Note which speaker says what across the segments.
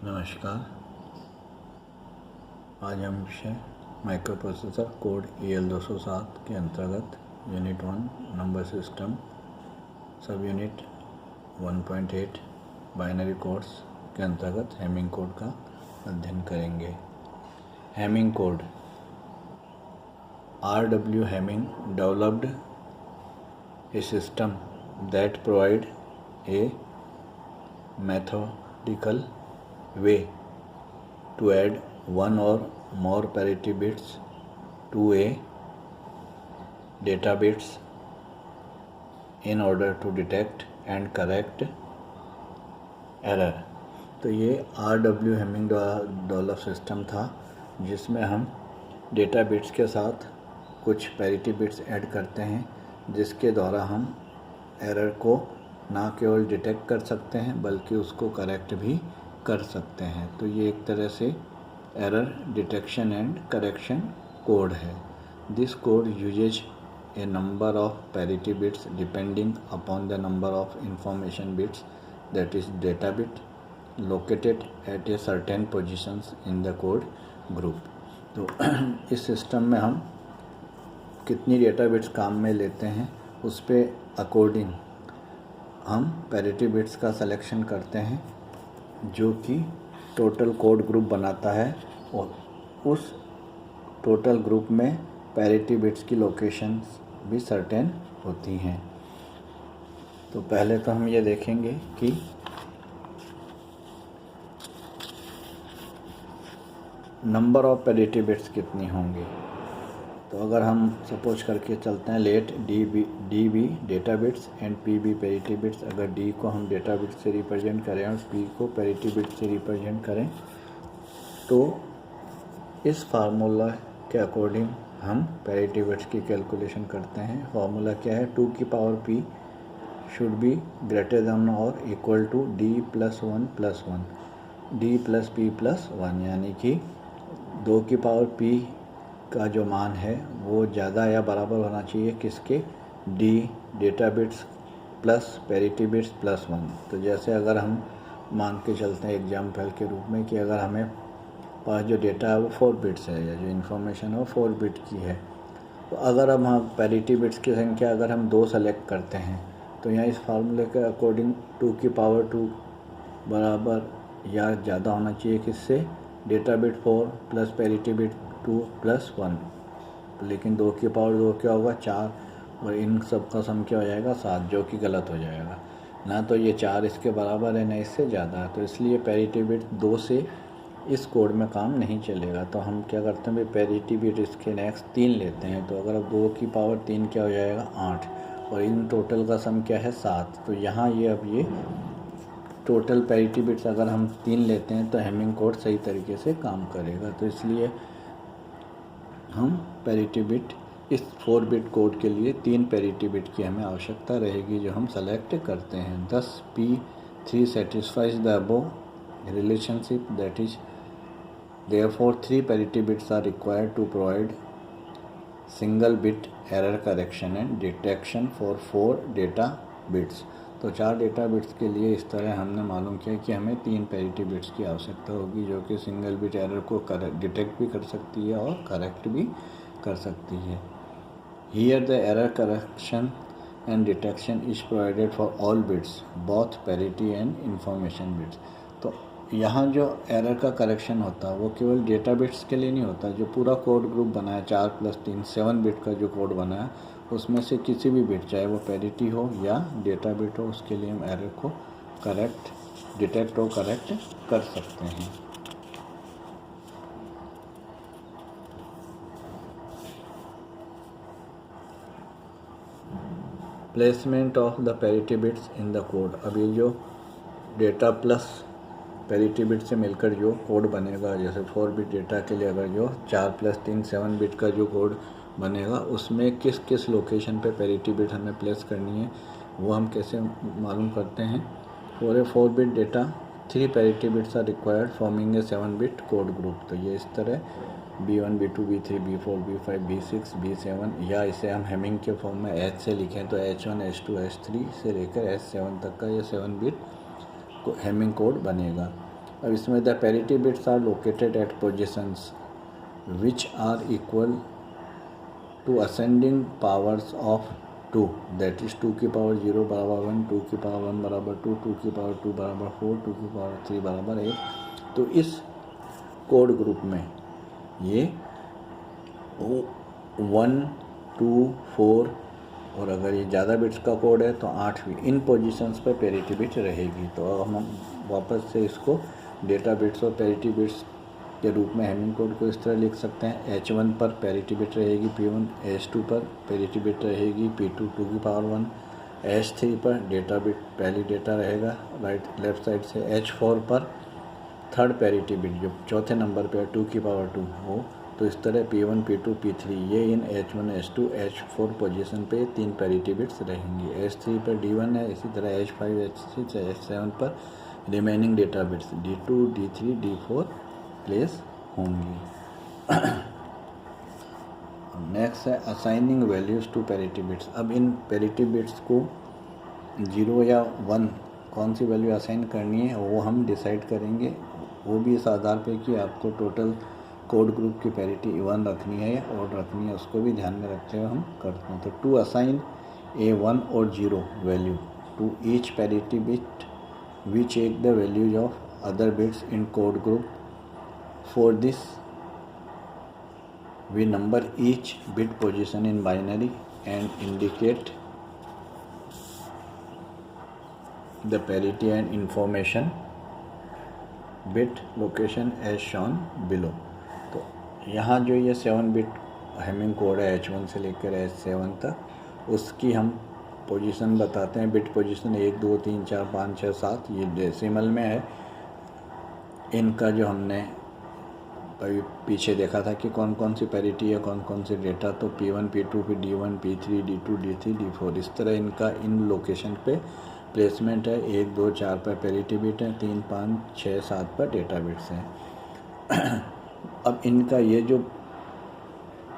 Speaker 1: नमस्कार। आज हम विषय माइक्रो प्रोसेसर कोड EL207 के अंतर्गत यूनिट 1 नंबर सिस्टम सब यूनिट 1.8 बाइनरी कोड्स के अंतर्गत हैमिंग कोड का अध्ययन करेंगे। Hamming code R.W. Hamming developed a system that provide a methodical way to add one or more parity bits to a data bits in order to detect and correct error। तो ये R.W. Hamming द्वारा develop system था जिसमें हम data bits के साथ कुछ parity bits add करते हैं जिसके द्वारा हम एरर को ना केवल डिटेक्ट कर सकते हैं बल्कि उसको करेक्ट भी कर सकते हैं। तो ये एक तरह से error detection and correction code है। This code uses a number of parity bits depending upon the number of information bits that is data bit located at a certain positions in the code group. तो इस system में हम कितनी data bits काम में लेते हैं उस पे अकॉर्डिंग हम पैरिटी बिट्स का सिलेक्शन करते हैं जो कि टोटल कोड ग्रुप बनाता है और उस टोटल ग्रुप में पैरिटी बिट्स की लोकेशंस भी सर्टेन होती हैं। तो पहले तो हम ये देखेंगे कि नंबर ऑफ पैरिटी बिट्स कितनी होंगी। तो अगर हम सपोज करके चलते हैं let D be data bits and P be parity bits. अगर डी को हम डेटा बिट से रिप्रेजेंट करें और पी को पैरिटी बिट से रिप्रेजेंट करें तो इस फार्मूला के अकॉर्डिंग हम पैरिटी बिट्स की कैलकुलेशन करते हैं। फार्मूला क्या है, 2 की power p should be greater than और equal to d + 1 + 1 d + p + 1, यानी कि 2 की पावर p का जो मान है वो ज़्यादा या बराबर होना चाहिए किसके, d data bits plus parity bits + 1। तो जैसे अगर हम मान के चलते हैं एग्जाम्पल के रूप में कि अगर हमें पास जो डेटा है वो 4 बिट्स है या जो इन्फॉर्मेशन है वो 4 बिट की है, तो अगर हम पैरिटी बिट्स की संख्या अगर हम 2 सेलेक्ट करते हैं तो यहाँ इस फार्मूले के अकॉर्डिंग 2 की पावर 2 बराबर या ज़्यादा होना चाहिए किससे, data bit 4 plus parity bit 2 + 1। लेकिन 2 की पावर 2 क्या होगा, 4, और इन सब का सम क्या हो जाएगा, 7, जो कि गलत हो जाएगा। ना तो ये 4 इसके बराबर है ना इससे ज़्यादा है, तो इसलिए पैरिटी बिट 2 से इस कोड में काम नहीं चलेगा। तो हम क्या करते हैं भाई, पैरिटी बिट इसके नेक्स्ट 3 लेते हैं। तो अगर अब 2 की पावर 3 क्या हो जाएगा, 8, और इन टोटल का सम क्या है, 7। तो यहाँ ये अब ये टोटल पैरिटी बिट्स अगर हम 3 लेते हैं तो हैमिंग कोड सही तरीके से काम करेगा। तो इसलिए हम पैरिटी बिट इस 4 बिट कोड के लिए 3 पैरिटी बिट की हमें आवश्यकता रहेगी जो हम सेलेक्ट करते हैं। thus P3 satisfies the above relationship, that is therefore 3 parity bits are required to provide single bit error correction and detection for 4 data bits। तो 4 डेटा बिट्स के लिए इस तरह हमने मालूम किया कि हमें 3 पैरिटी बिट्स की आवश्यकता होगी जो कि सिंगल बिट एरर को डिटेक्ट भी कर सकती है और करेक्ट भी कर सकती है। Here the error correction and detection is provided for all bits both parity and information bits. तो यहाँ जो एरर का करेक्शन होता है वो केवल डेटा बिट्स के लिए नहीं होता, जो पूरा कोड ग्रुप बनाया 4 + 3 7 बिट का जो कोड बनाया उसमें से किसी भी बिट, चाहे वो पैरिटी हो या डेटा बिट हो, उसके लिए हम एरर को डिटेक्ट और करेक्ट कर सकते हैं। Placement of the parity bits in the code. अब ये जो डेटा प्लस पैरिटी बिट से मिलकर जो कोड बनेगा, जैसे 4 बिट डेटा के लिए अगर जो 4 + 3 7 बिट का जो कोड बनेगा उसमें किस किस लोकेशन पे पैरिटी बिट हमें प्लेस करनी है वो हम कैसे मालूम करते हैं। For a 4 bit data 3 parity bits are required forming a 7 bit code group. तो ये इस तरह B1 B2 B3 B4 B5 B6 B7, या इसे हम हैमिंग के फॉर्म में H से लिखें तो H1 H2 H3 से लेकर H7 तक का ये 7 बिट हैमिंग कोड बनेगा। अब इसमें the parity bits are located at positions which are equal to ascending powers of 2, that is 2 की पावर 0 बराबर 1, 2 की पावर 1 बराबर 2, 2 की पावर 2 बराबर 4, 2 की पावर 3 बराबर 8। तो इस कोड ग्रुप में ये 1, 2, 4 और अगर ये ज़्यादा बिट्स का कोड है तो 8 भी इन पोजीशंस पर पैरिटी बिट रहेगी। तो अब हम वापस से इसको डेटा बिट्स और पैरिटी बिट्स के रूप में हैमिंग कोड को इस तरह लिख सकते हैं। H1 पर पैरिटी बिट रहेगी P1, H2 पर पैरिटी बिट रहेगी P2 2 की पावर 1, H3 पर डेटा बिट पहली डेटा रहेगा लेफ्ट साइड से, H4 पर थर्ड पैरिटी बिट जो चौथे नंबर पे 2 की पावर 2 हो। तो इस तरह P1, P2, P3 ये इन H1, H2, H4 पोजीशन पे 3 पैरिटी बिट्स रहेंगी। H3 पर D1 है, इसी तरह H5, H6, H7 पर remaining data bits D2, D3, D4 place होंगी। नेक्स्ट है assigning values to parity bits. अब इन पैरिटी बिट्स को 0 या 1 कौन सी वैल्यू असाइन करनी है वो हम डिसाइड करेंगे, वो भी इस आधार पे कि आपको टोटल कोड ग्रुप की पैरिटी 1 रखनी है या ओड रखनी है, उसको भी ध्यान में रखते हुए हम करते हैं। तो टू असाइन ए 1 और 0 value to each parity bit we check the values of other bits in code group. For this we number each bit position in binary and indicate the parity and information bit location as shown below। तो यहाँ जो ये 7 bit Hamming code है H1 से लेकर H7 तक, उसकी हम पोजीशन बताते हैं। बिट पोजीशन 1 2 3 4 5 6 7 ये डेसिमल में है। इनका जो हमने अभी पीछे देखा था कि कौन कौन सी पैरिटी है, कौन कौन सी डेटा, तो P1, P2, फिर D1, P3, D2, D3, D4 इस तरह इनका इन लोकेशन पे प्लेसमेंट है। 1 2 4 पर पैरिटी बिट है, 3 5 6 7 पर डेटा बिट्स हैं। अब इनका ये जो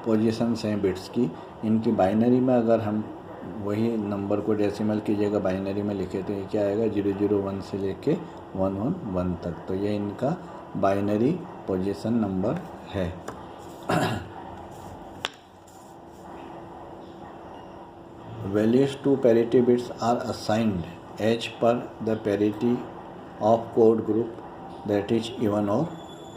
Speaker 1: पोजीशंस हैं बिट्स की, इनकी बाइनरी में अगर हम वही नंबर को डेसिमल की जगह बाइनरी में लिखे तो ये क्या आएगा 001 से लेके 111 तक। तो ये इनका बाइनरी पोजीशन नंबर है। Values to parity bits are assigned as per the parity of code group that is even और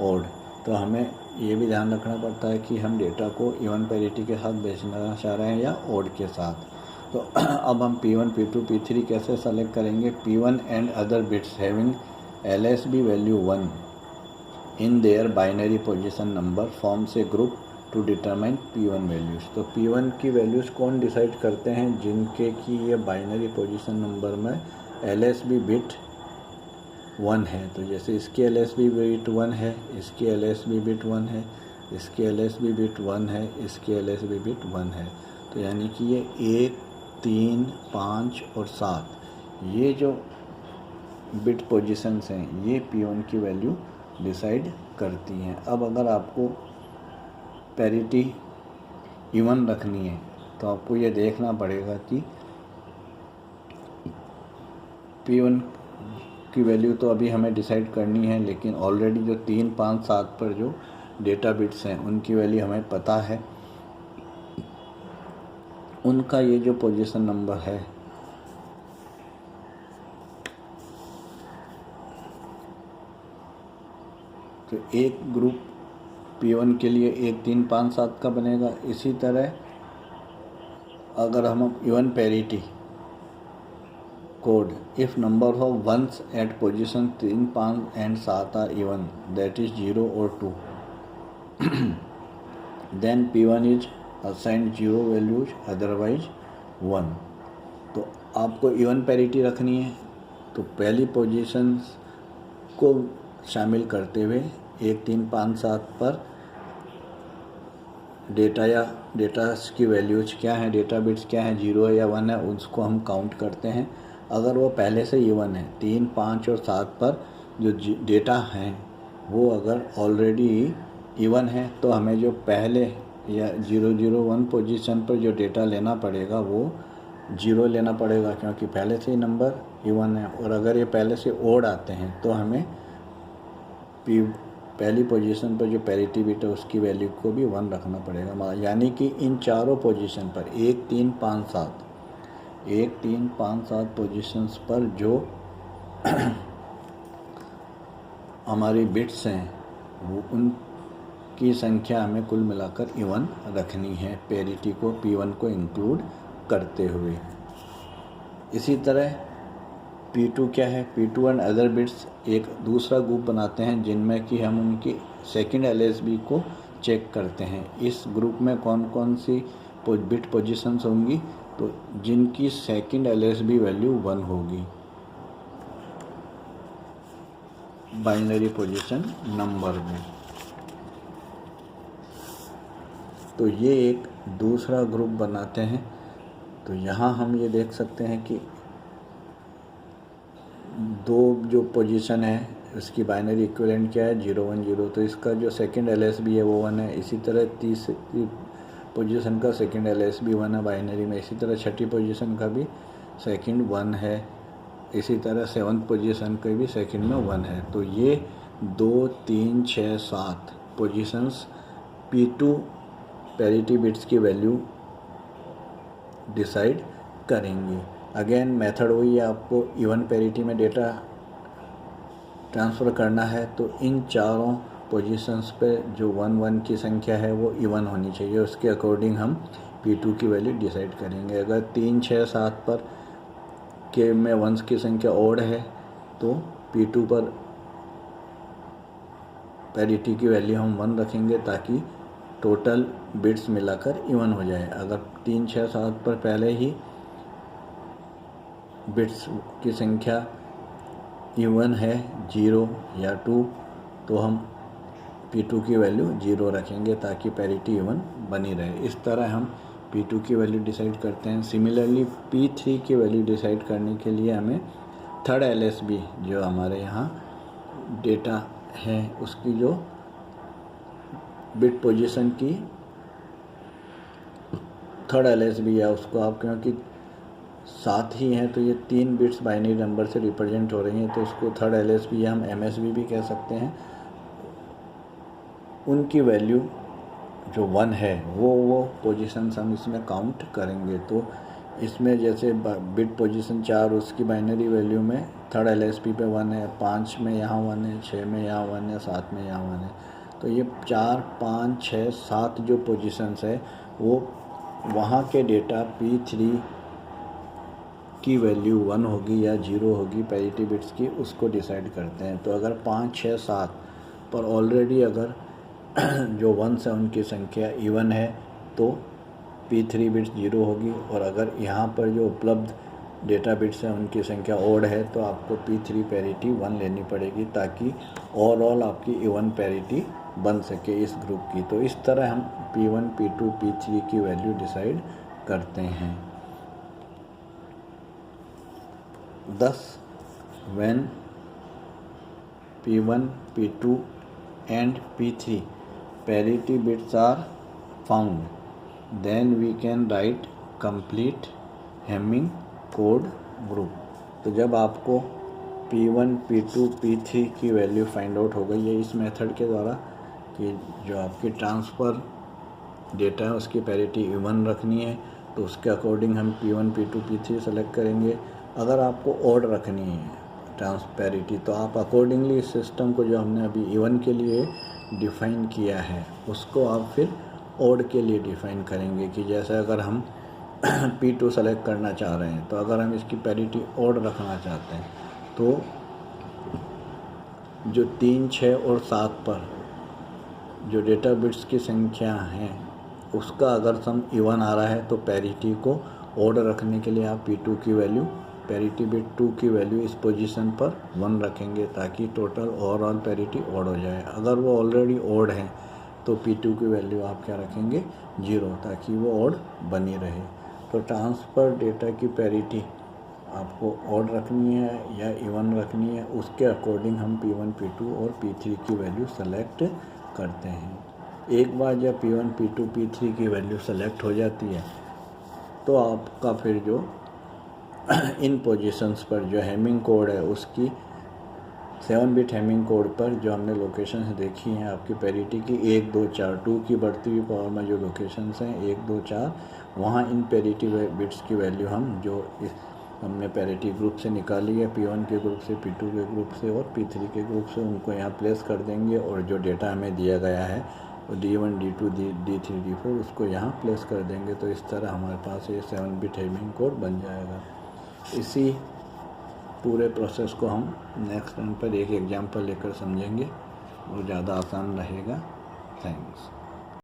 Speaker 1: ओड। तो हमें ये भी ध्यान रखना पड़ता है कि हम डेटा को इवन पैरिटी के साथ बेचना चाह रहे हैं या ओड के साथ। तो अब हम P1, P2, P3 कैसे सेलेक्ट करेंगे। P1 and other bits having LSB value 1 in their binary position number forms a group to determine P1 values. तो P1 की वैल्यूज़ कौन डिसाइड करते हैं, जिनके की ये बाइनरी पोजीशन नंबर में LSB बिट 1 है। तो जैसे इसकी LSB बिट 1 है, इसकी LSB बिट 1 है, इसकी LSB बिट 1 है, इसकी LSB बिट 1 है। तो यानी कि ये 1 3 5 और 7 ये जो बिट पोजीशंस हैं ये P1 की वैल्यू डिसाइड करती हैं। अब अगर आपको पैरिटी इवन रखनी है तो आपको ये देखना पड़ेगा कि P1 की वैल्यू तो अभी हमें डिसाइड करनी है, लेकिन ऑलरेडी जो 3 5 7 पर जो डेटा बिट्स हैं उनकी वैल्यू हमें पता है, उनका ये जो पोजीशन नंबर है तो एक ग्रुप P1 के लिए 1 3 5 7 का बनेगा। इसी तरह अगर हम even parity code if number of ones at position 3 5 and 7 are even that is 0 और 2 then P1 is assigned 0 values otherwise 1। तो आपको इवन पैरिटी रखनी है तो पहली पोजीशंस को शामिल करते हुए 1 3 5 7 पर डेटा या डेटा की वैल्यूज क्या हैं, डेटा बिट्स क्या हैं, 0 है या 1 है, उसको हम काउंट करते हैं। अगर वो पहले से इवन है 3 5 और 7 पर जो डेटा हैं वो अगर ऑलरेडी इवन है तो हमें जो पहले या 001 पोजीशन पर जो डेटा लेना पड़ेगा वो 0 लेना पड़ेगा, क्योंकि पहले से ही नंबर इवन है। और अगर ये पहले से ओड आते हैं तो हमें पहली पोजीशन पर जो पैरिटी बिट है उसकी वैल्यू को भी 1 रखना पड़ेगा। यानी कि इन चारों पोजीशन पर 1 3 5 7 पोजीशंस पर जो हमारी बिट्स हैं वो उनकी संख्या हमें कुल मिलाकर इवन रखनी है, पैरिटी को P1 को इंक्लूड करते हुए। इसी तरह P2 क्या है, P2 एंड अदर बिट्स एक दूसरा ग्रुप बनाते हैं जिनमें कि हम उनकी सेकंड LSB को चेक करते हैं। इस ग्रुप में कौन कौन सी बिट पोजीशंस होंगी, तो जिनकी सेकंड LSB वैल्यू 1 होगी बाइनरी पोजीशन नंबर में। तो ये एक दूसरा ग्रुप बनाते हैं। तो यहाँ हम ये देख सकते हैं कि दो जो पोजीशन है उसकी बाइनरी इक्विवेलेंट क्या है, 0 1 0, तो इसका जो सेकंड LSB है वो 1 है। इसी तरह तीसरी पोजीशन का सेकंड LSB 1 है बाइनरी में। इसी तरह छठी पोजीशन का भी सेकंड 1 है। इसी तरह 7th पोजीशन का भी सेकंड में 1 है। तो ये 2 3 6 7 पोजीशंस P2 पैरिटी बिट्स की वैल्यू डिसाइड करेंगे। अगेन मेथड वही है, आपको इवन पैरिटी में डेटा ट्रांसफ़र करना है तो इन चारों पोजीशंस पे जो 1 1 की संख्या है वो इवन होनी चाहिए, उसके अकॉर्डिंग हम P2 की वैल्यू डिसाइड करेंगे। अगर 3 6 7 पर के में वंस की संख्या ओड है तो P2 पर पैरिटी की वैल्यू हम 1 रखेंगे ताकि टोटल बिट्स मिलाकर इवन हो जाए। अगर 3 6 7 पर पहले ही बिट्स की संख्या इवन है 0 या 2 तो हम P2 की वैल्यू 0 रखेंगे ताकि पैरिटी इवन बनी रहे। इस तरह हम P2 की वैल्यू डिसाइड करते हैं। सिमिलरली P3 की वैल्यू डिसाइड करने के लिए हमें थर्ड LSB जो हमारे यहाँ डेटा है उसकी जो बिट पोजीशन की थर्ड LSB है उसको आप, क्योंकि 7 ही हैं तो ये 3 बिट्स बाइनरी नंबर से रिप्रेजेंट हो रही हैं तो उसको थर्ड LSB या हम MSB भी कह सकते हैं। उनकी वैल्यू जो 1 है वो पोजीशंस हम इसमें काउंट करेंगे। तो इसमें जैसे बिट पोजीशन 4 उसकी बाइनरी वैल्यू में थर्ड LSB पे 1 है, 5 में यहाँ 1 है, 6 में यहाँ 1 है, 7 में यहाँ 1 है। तो ये 4 5 6 7 जो पोजीशंस है वो वहाँ के डेटा P3 की वैल्यू 1 होगी या 0 होगी पैरिटी बिट्स की, उसको डिसाइड करते हैं। तो अगर 5 6 7 पर ऑलरेडी अगर जो 1 है उनकी संख्या इवन है तो P3 बिट्स 0 होगी, और अगर यहाँ पर जो उपलब्ध डेटा बिट्स हैं उनकी संख्या ओड है तो आपको P3 पैरिटी 1 लेनी पड़ेगी ताकि ओवरऑल आपकी इवन पैरिटी बन सके इस ग्रुप की। तो इस तरह हम P1 P2 P3 की वैल्यू डिसाइड करते हैं। Thus, when P1, P2 and P3 parity bits are found, then we can write complete Hamming code group। तो जब आपको P1, P2, P3 की वैल्यू फाइंड आउट हो गई है इस मेथड के द्वारा कि जो आपकी ट्रांसफ़र डेटा है उसकी पैरिटी इवन रखनी है तो उसके अकॉर्डिंग हम P1, P2, P3 सेलेक्ट करेंगे। अगर आपको ऑड रखनी है ट्रांसपैरिटी तो आप अकॉर्डिंगली इस सिस्टम को जो हमने अभी इवन के लिए डिफ़ाइन किया है उसको आप फिर ऑड के लिए डिफ़ाइन करेंगे कि जैसे अगर हम P2 सेलेक्ट करना चाह रहे हैं तो अगर हम इसकी पैरिटी ऑड रखना चाहते हैं तो जो 3 6 और 7 पर जो डेटा बिट्स की संख्या हैं उसका अगर सम इवन आ रहा है तो पैरिटी को ऑड रखने के लिए आप P2 की वैल्यू पैरिटी बिट 2 की वैल्यू इस पोजीशन पर 1 रखेंगे ताकि टोटल ओवरऑल पैरिटी ऑड हो जाए। अगर वो ऑलरेडी ऑड है तो P2 की वैल्यू आप क्या रखेंगे 0 ताकि वो ऑड बनी रहे। तो ट्रांसफ़र डेटा की पैरिटी आपको ऑड रखनी है या इवन रखनी है उसके अकॉर्डिंग हम P1 P2 और P3 की वैल्यू सेलेक्ट करते हैं। एक बार जब P1 P2 P3 की वैल्यू सेलेक्ट हो जाती है तो आपका फिर जो इन पोजीशंस पर जो हैमिंग कोड है उसकी 7 बिट हेमिंग कोड पर जो हमने लोकेशन देखी हैं आपकी पैरिटी की 1 2 4 2 की बढ़ती हुई पावर में जो लोकेशंस हैं 1 2 4, वहाँ इन पैरिटी बिट्स की वैल्यू हम जो हमने पैरिटी ग्रुप से निकाली है, P1 के ग्रुप से, P2 के ग्रुप से और P3 के ग्रुप से, उनको यहाँ प्लेस कर देंगे और जो डेटा हमें दिया गया है वो D1 D2 D3 D4 उसको यहाँ प्लेस कर देंगे। तो इस तरह हमारे पास ये 7 बिट हेमिंग कोड बन जाएगा। इसी पूरे प्रोसेस को हम नेक्स्ट टाइम पर एक एग्जाम्पल लेकर समझेंगे, वो ज़्यादा आसान रहेगा। थैंक्स।